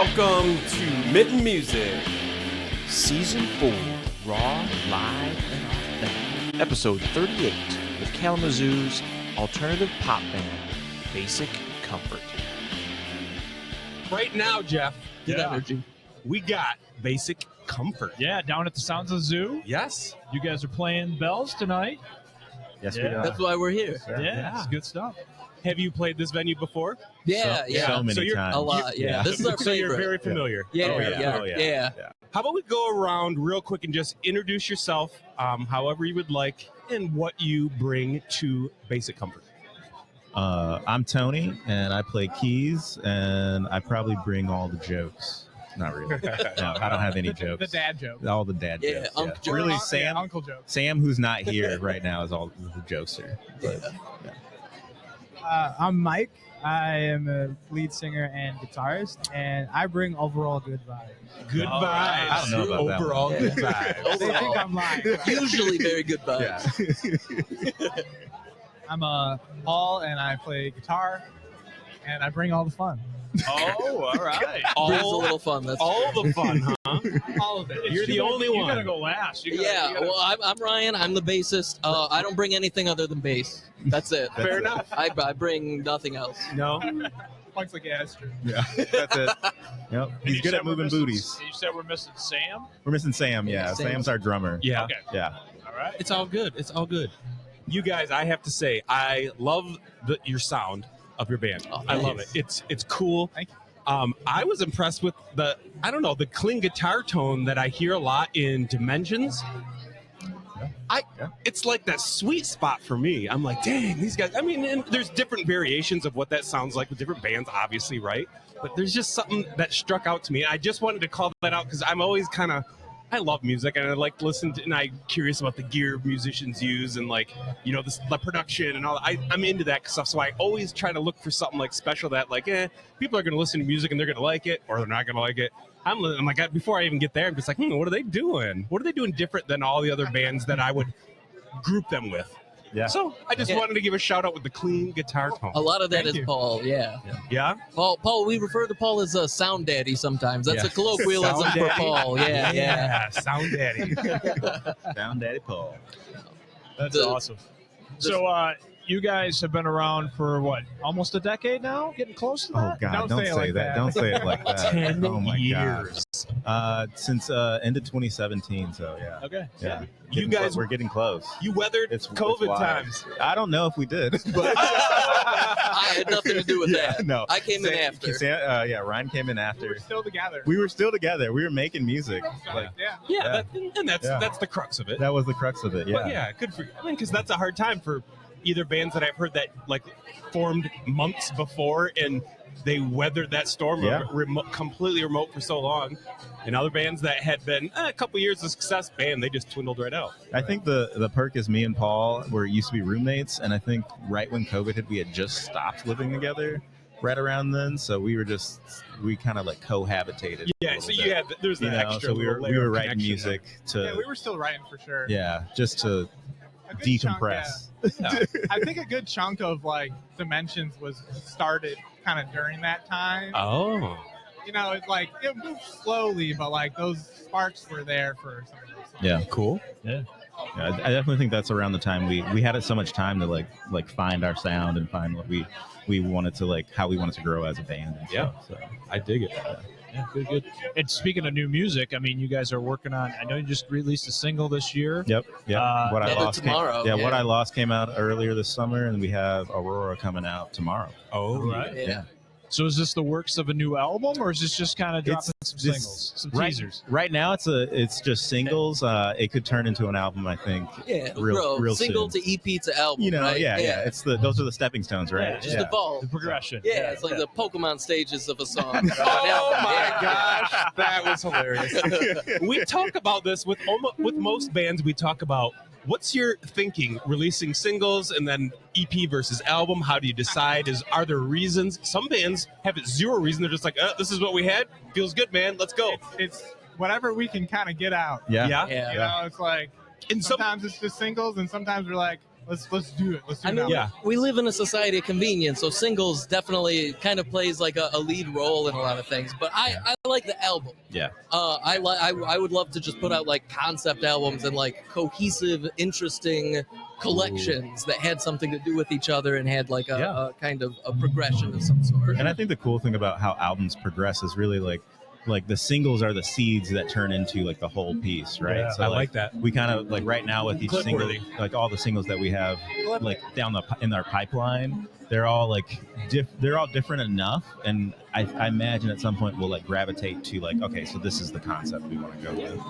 Welcome to Mitten Music. Season 4, Raw, Live, and Authentic. Episode 38 with Kalamazoo's alternative pop band, Basic Comfort. Right now, Jeff, Good energy. we got Basic Comfort. Yeah, down at the Sounds of Zoo. Yes. You guys are playing bells tonight. Yes, Yeah. we are. That's why we're here. Yeah, it's good stuff. Have you played this venue before? Yeah, So many So you're times. a lot. Yeah, this is our So you're favorite. very familiar. Yeah, Oh, yeah, Oh, yeah. How about we go around real quick and just introduce yourself, however you would like, and what you bring to Basic Comfort. I'm Tony, and I play keys, and I probably bring all the jokes. Not really. No, I don't have any jokes. The dad joke. All the dad Yeah, jokes. Uncle joke. Really, Sam. Uncle joke. Sam, who's not here right now, is all the jokester. But, I'm Mike. I am a lead singer and guitarist, and I bring overall good vibes. Good All vibes. right. I don't know about that Overall one. good vibes. They think I'm lying. Usually very good vibes. I'm Paul, and I play guitar, and I bring all the fun. Oh, all right. Brings a little fun. That's all the fun, huh? All of it. You're the only You one. gotta go last. You gotta, yeah. you gotta- Well, I'm Ryan. I'm the bassist. I don't bring anything other than bass. That's it. Fair enough. I bring nothing else. No. Mike's like, yeah, that's true. yeah, that's it. Yep. And He's you good said at we're moving missing- booties. You said we're missing Sam. We're missing Sam. Yeah, Sam. Sam's our drummer. Yeah. Okay. Yeah. All right. It's all good. It's all good. You guys, I have to say, I love your sound of your band. Oh, I love it. thanks. It's cool. Thank you. I was impressed with the clean guitar tone that I hear a lot in Dimensions. It's like that sweet spot for me. I'm like, dang, these guys. I mean, and there's different variations of what that sounds like with different bands, obviously, right? But there's just something that struck out to me. I just wanted to call that out because I'm always I love music and I like to listen to, and I'm curious about the gear musicians use and the production and all. I'm into that stuff, so I always try to look for something like special that people are going to listen to music and they're going to like it or they're not going to like it. I'm like, before I even get there, I'm just like, what are they doing? What are they doing different than all the other bands that I would group them with? Yeah. So I just Yeah. wanted to give a shout out with the clean guitar tone. A lot of that Thank is you. Paul. Yeah. Yeah. Paul. We refer to Paul as a sound daddy sometimes. That's Yeah. a colloquialism Sound for daddy? Paul. Yeah. Sound daddy. Down Daddy Paul. That's The- awesome. So, you guys have been around for what? Almost a decade now? Getting close to Oh that? God! Don't say it say like that. that. Don't say it like that. 10 oh my years. God. Since end of 2017. So yeah. Okay. Yeah. You Getting guys- we're getting close. You weathered It's COVID wild. times. I don't know if we did, but I had nothing to do with yeah, that. no. I came in after. Ryan came in We're after. still together. We were still together. We were making music. Like Yeah. Yeah, Yeah. That's the crux of it. that was the crux of it. But Yeah. yeah, good for you. I mean, because that's a hard time for either bands that I've heard that formed months before and they weathered that storm Yeah. of completely remote for so long, and other bands that had been a couple years of success, they just dwindled right out. I think the perk is me and Paul used to be roommates, and I think right when COVID hit, we had just stopped living together. Right around then, so we kind of like cohabitated. Yeah, so you had there's you that know, extra. so we little were layer of writing connection music to Yeah, we were still writing for sure. just to A good chunk, decompress. I think a good chunk of Dimensions was started kind of during that time. there. Oh, It's like it moved slowly, but those sparks were there for some of those songs. Yeah, cool. yeah. I definitely think that's around the time we had so much time to like find our sound and find what we wanted to how we wanted to grow as a band. And Yeah. stuff, so. I dig it. Yeah, good. And speaking of new music, I mean, you guys are working on, I know you just released a single this year. Yep. What I Yeah, lost tomorrow, What yeah. I Lost came out earlier this summer, and we have Aurora coming out tomorrow. Oh, Right. Yeah. So is this the works of a new album, or is this just kind of dropping some this- singles, some right, teasers? Right now, it's just singles. It could turn into an album, I think. Yeah, real single soon. to EP to album. You know, right? yeah. It's those are the stepping stones, right? Just evolve. The progression. Yeah, it's like the Pokemon stages of a song. Oh my Yeah. gosh, that was hilarious. We talk about this with most bands. We talk about what's your thinking releasing singles and then EP versus album. How do you decide? Are there reasons? Some bands have zero reason. They're just like, this is what we had. Feels good, man. Let's go. It's whatever we can kind of get out. Yeah. Yeah. Yeah. It's like And some sometimes it's just singles, and sometimes we're like, let's do it. Let's do I it mean, now. Yeah. we live in a society of convenience, so singles definitely kind of plays like a lead role in a lot of things. But I like the album. Yeah. I would love to just put out like concept albums and like cohesive, interesting collections that had something to do with each other and had like a kind of a progression of some sort. And I think the cool thing about how albums progress is really like the singles are the seeds that turn into like the whole piece, right? Yeah, I like that. We kind of like right now with each single, Clip-worthy. like all the singles that we have like in our pipeline, they're all like they're all different enough, and I imagine at some point we'll like gravitate to like, okay, so this is the concept we want to go with.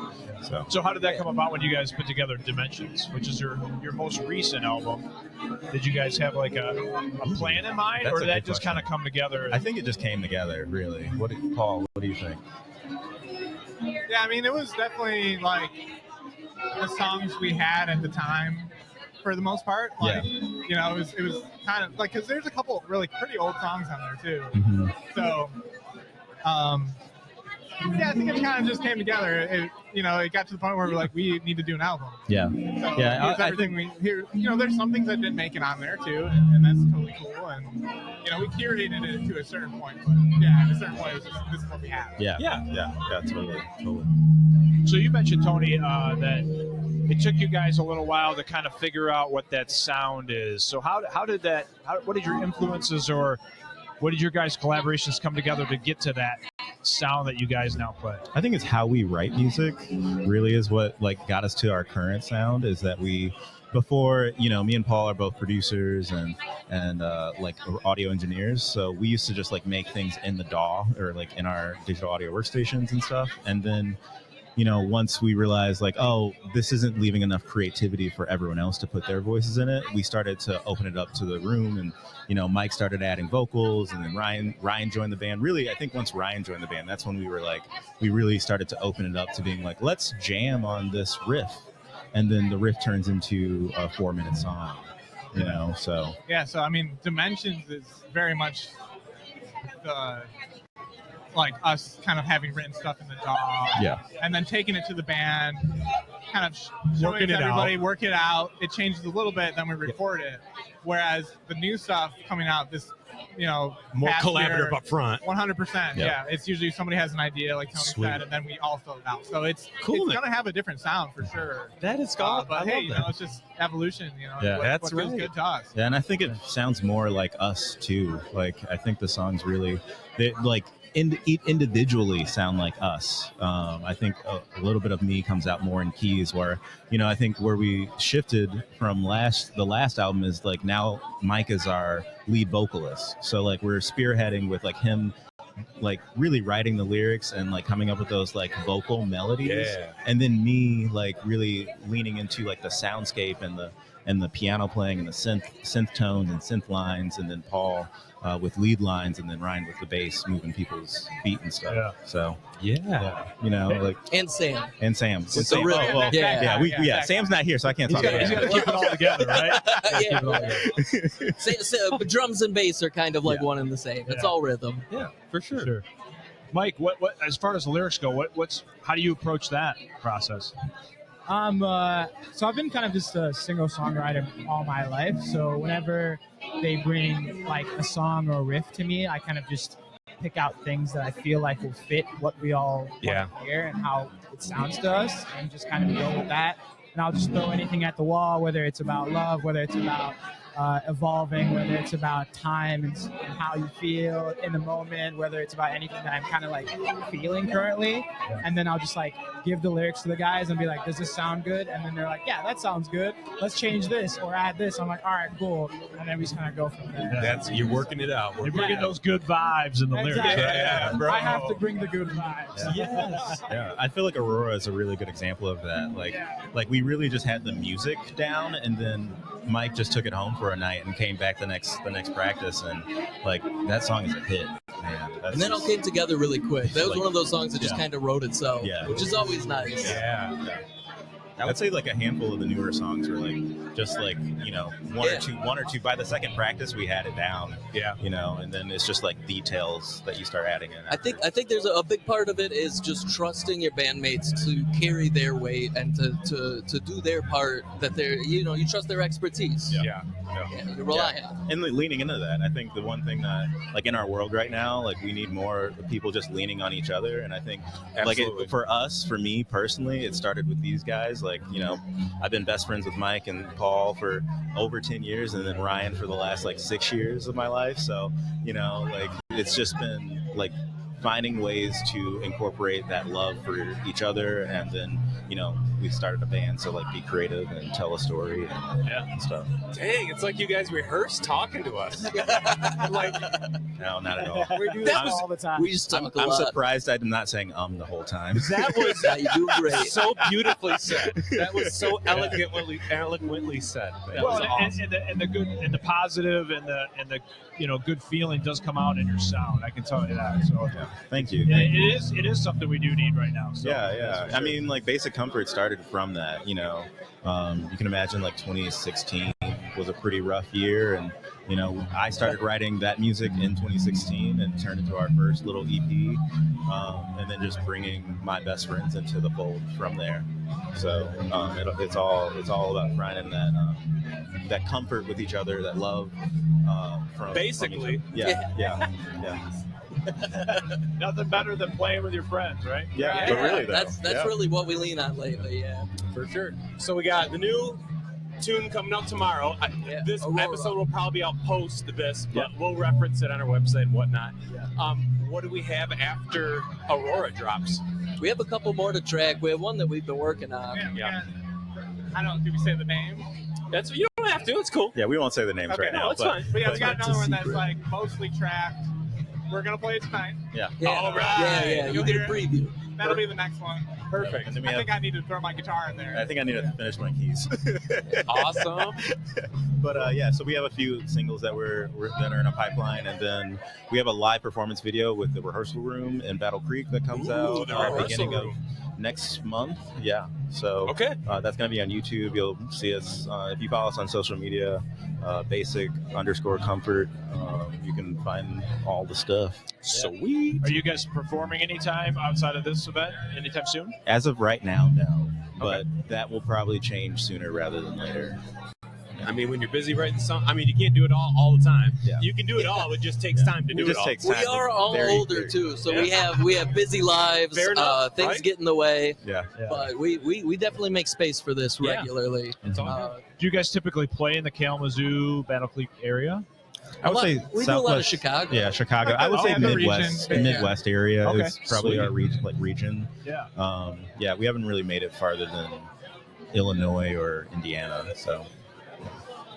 So how did that come about when you guys put together Dimensions, which is your most recent album? Did you guys have like a plan in mind, That's or a did that good just question. kind of come together? I think it just came together, really. Paul, what do you think? Yeah, I mean, it was definitely like the songs we had at the time, for the most part. Like, you know, it was kind of like, because there's a couple really pretty old songs on there too. Mm-hmm. So, yeah, I think it kind of just came together. It got to the point where we're like, we need to do an album. Yeah. So Yeah, here's I everything we hear. You know, there's some things that didn't make it on there too, and that's totally cool. And you know, we curated it to a certain point, but yeah, at a certain point, it was just, this is what we have. Yeah. Yeah. Totally. So you mentioned, Tony, that it took you guys a little while to kind of figure out what that sound is. So what did your influences or what did your guys' collaborations come together to get to that sound that you guys now play? I think it's how we write music really is what like got us to our current sound. Is that before, you know, me and Paul are both producers and like audio engineers, so we used to just like make things in the DAW or like in our digital audio workstations and stuff. And then, you know, once we realized like, oh, this isn't leaving enough creativity for everyone else to put their voices in it, we started to open it up to the room. And, you know, Mike started adding vocals, and then Ryan joined the band. Really, I think once Ryan joined the band, that's when we really started to open it up to being like, let's jam on this riff. And then the riff turns into a 4-minute song, you know, so. Yeah, so I mean, Dimensions is very much like us kind of having written stuff in the DAW, Yeah. and then taking it to the band, kind of showing Working it everybody, work it out. It changes a little bit, then we record it. Whereas the new stuff coming out this, you know, More past collaborative year, up front. 100%. Yeah. Yeah, it's usually somebody has an idea, like Tony Sweet. said, and then we all fill it out. So it's Cool. gonna have a different sound for sure. That is But I hey, love you that. know, it's just evolution. You know, Yeah. That's what feels right. good to us. Yeah, and I think it sounds more like us too. Like I think the songs really, they like individually sound like us. I think a little bit of me comes out more in keys. Where, you know, I think where we shifted from the last album is like now Mike is our lead vocalist. So like we're spearheading with like him, like really writing the lyrics and like coming up with those like vocal melodies. Yeah. And then me like really leaning into like the soundscape and the piano playing and the synth tones and synth lines, and then Paul with lead lines, and then Ryan with the bass moving people's feet and stuff. Yeah. So Yeah. you know, like, And Sam. and Sam. With the Sam. rhythm. Oh, well, Yeah. yeah. Sam's not here, so I can't talk about He's got to that. keep it all together, right? Yeah. Drums and bass are kind of like one and the same. It's Yeah. all rhythm. Yeah, for sure. Sure. Mike, what as far as the lyrics go, how do you approach that process? So I've been kind of just a single songwriter all my life. So whenever they bring like a song or a riff to me, I kind of just pick out things that I feel like will fit what we all want Yeah. to hear and how it sounds to us, and just kind of go with that. And I'll just throw anything at the wall, whether it's about love, whether it's about evolving, whether it's about time and how you feel in the moment, whether it's about anything that I'm kind of like feeling currently. And then I'll just like give the lyrics to the guys and be like, does this sound good? And then they're like, yeah, that sounds good. Let's change this or add this. I'm like, all right, cool. And then we just kind of go from there. You're working it out. You're bringing those good vibes in the lyrics. Exactly. Right? Yeah, bro. I have to bring the good vibes. Yes. Yeah, I feel like Aurora is a really good example of that. Like we really just had the music down, and then Mike just took it home for a night and came back the next practice, and like that song is a hit, man. And then it all came together really quick. That was Like- one of those songs that just Yeah. kind of wrote itself, Yeah. which is always nice. Yeah. I'd say like a handful of the newer songs were like just like, you know, one or two. By the second practice, we had it down. Yeah. You know, and then it's just like details that you start adding in. I think there's a big part of it is just trusting your bandmates to carry their weight and to do their part. That they're, you know, you trust their expertise. Yeah. You rely on. And leaning into that, I think the one thing that, like in our world right now, like we need more people just leaning on each other. And I think, Absolutely. for us, for me personally, it started with these guys. Like, you know, I've been best friends with Mike and Paul for over 10 years, and then Ryan for the last like 6 years of my life. So, you know, like it's just been like finding ways to incorporate that love for each other, and then, you know, we started a band, so like be creative and tell a story and stuff. Dang, it's like you guys rehearse talking to us. Like, No, not at all. We do That that was- all the time. We just talk a I'm lot. surprised I'm not saying the whole time. that was Yeah, you do great. so beautifully said. That was so eloquently said. That was awesome. and the good and the positive and the you know, good feeling does come out in your sound. I can tell you that. So Thank you. yeah, it is something we do need right now. So Yeah. I mean, like Basic Comfort started from that, you know. You can imagine like 2016 was a pretty rough year, and, you know, I started writing that music in 2016 and turned into our first little EP, and then just bringing my best friends into the fold from there. So it's all about finding that comfort with each other, that love. From Basically. from each other. Yeah. nothing better than playing with your friends, right? Yeah, but really though. That's yeah. really what we lean on lately. Yeah. For sure. So we got the new tune coming out tomorrow. This Aurora. episode will probably be out post this, but we'll reference it on our website and whatnot. What do we have after Aurora drops? We have a couple more to track. We have one that we've been working on. Yeah. I don't. Did we say the name? That's you don't have to. It's cool. Yeah, we won't say the names Okay, right no, now. it's but, fine. But yeah, we but- got It's a another one that's secret. like mostly tracked. We're gonna play it tonight. Yeah. Yeah. All right. Yeah. You You'll get a hear it. preview. That'll be the next one. Perfect. And then we I have, think I need to throw my guitar in there. I think I need to finish my keys. Awesome. But yeah, so we have a few singles that that are in a pipeline, and then we have a live performance video with the rehearsal room in Battle Creek that comes out the at the rehearsal beginning of room. next month. Yeah, so Okay. that's gonna be on YouTube. You'll see us if you follow us on social media, basic_comfort. You can find all the stuff. Sweet. Are you guys performing anytime outside of this event anytime soon? As of right now, no, but that will probably change sooner rather than later. I mean, when you're busy writing songs, I mean, you can't do it all the time. Yeah. You can do it all. It just takes time to It do just it all. takes We time. are all Very, older very- too, so we have busy lives. Fair enough, Things right? get in the way, Yeah. but we definitely make space for this Yeah. regularly. It's all Uh, Do you guys typically play in the Kalamazoo, Battle Creek area? I would say we do a lot of Southwest. Chicago. Yeah, Chicago. I would say Oh, the Midwest. region. Midwest area Okay. is probably Sweet. our region. Yeah. Yeah, we haven't really made it farther than Illinois or Indiana. So.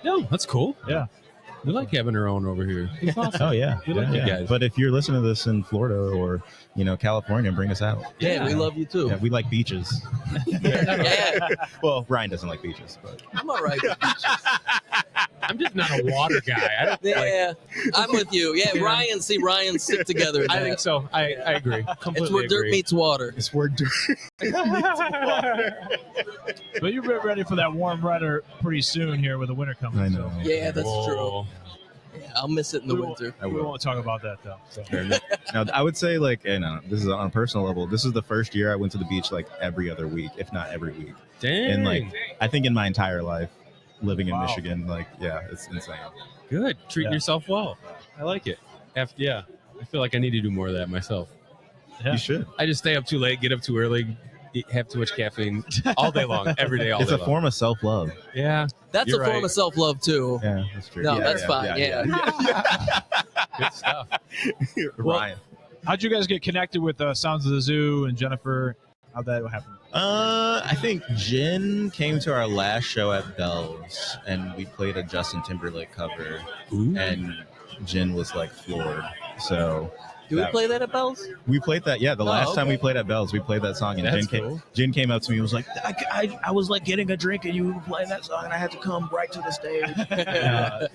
No, that's cool. Yeah. We like having our own over here. Oh yeah, We like you guys. But if you're listening to this in Florida or California, bring us out. Yeah, we love you too. Yeah, we like beaches. Yeah, Well, Ryan doesn't like beaches, but I'm all right with beaches. I'm just not a water guy. I don't Yeah, I'm with you. Yeah, Ryan stick together. in I that. think so. I agree. Completely It's where dirt agree. meets water. it's word. But you're ready for that warm weather pretty soon here with the winter coming. I know. Yeah, that's true. Whoa. Yeah, I'll miss it in the We winter. I We will. won't talk about that though. So. Now, I would say this is on a personal level. This is the first year I went to the beach like every other week, if not every week. Dang. And like, I think in my entire life, living in Wow. Michigan, like, yeah, it's insane. Good. Treating Yeah. yourself well. I like it. Yeah. I feel like I need to do more of that myself. Yeah. You should. I just stay up too late, get up too early, have too much caffeine all day long, every day, all It's day a long. form of self-love. Yeah. That's You're a form right. of self-love too. Yeah, that's true. No, that's fine. Yeah. Good stuff. Ryan. How'd you guys get connected with Sounds of the Zoo and Jennifer? How'd that happen? I think Jen came to our last show at Bell's, and we played a Justin Timberlake cover, and Jen was like floored. So Do we play that at Bell's? we played that. Yeah, the last time okay. we played at Bell's, we played that song, and That's Jen cool. came up to me and was like, I was like getting a drink, and you were playing that song, and I had to come right to the stage.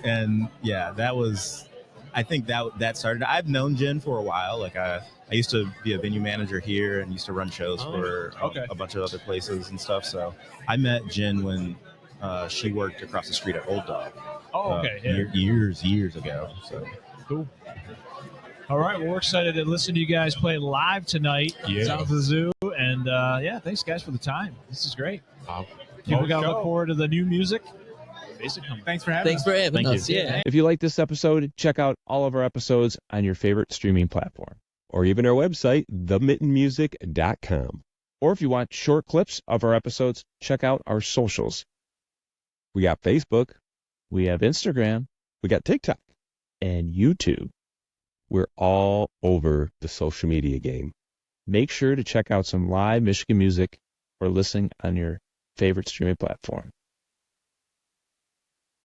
And yeah, that was. I think that started. I've known Jen for a while. Like I I used to be a venue manager here and used to run shows for okay. a bunch of other places and stuff. So I met Jen when she worked across the street at Old Dog. Oh, okay. Yeah. Years ago. So Cool. All right. Well, we're excited to listen to you guys play live tonight. Yeah. Sounds of the Zoo. And yeah, thanks guys for the time. This is great. Well, We got to show. look forward to the new music. Basic Company. Thanks for having Thanks us. for having Thank us. you. Yeah. If you like this episode, check out all of our episodes on your favorite streaming platform, or even our website, themittenmusic.com. Or if you want short clips of our episodes, check out our socials. We got Facebook, we have Instagram, we got TikTok, and YouTube. We're all over the social media game. Make sure to check out some live Michigan music or listen on your favorite streaming platform.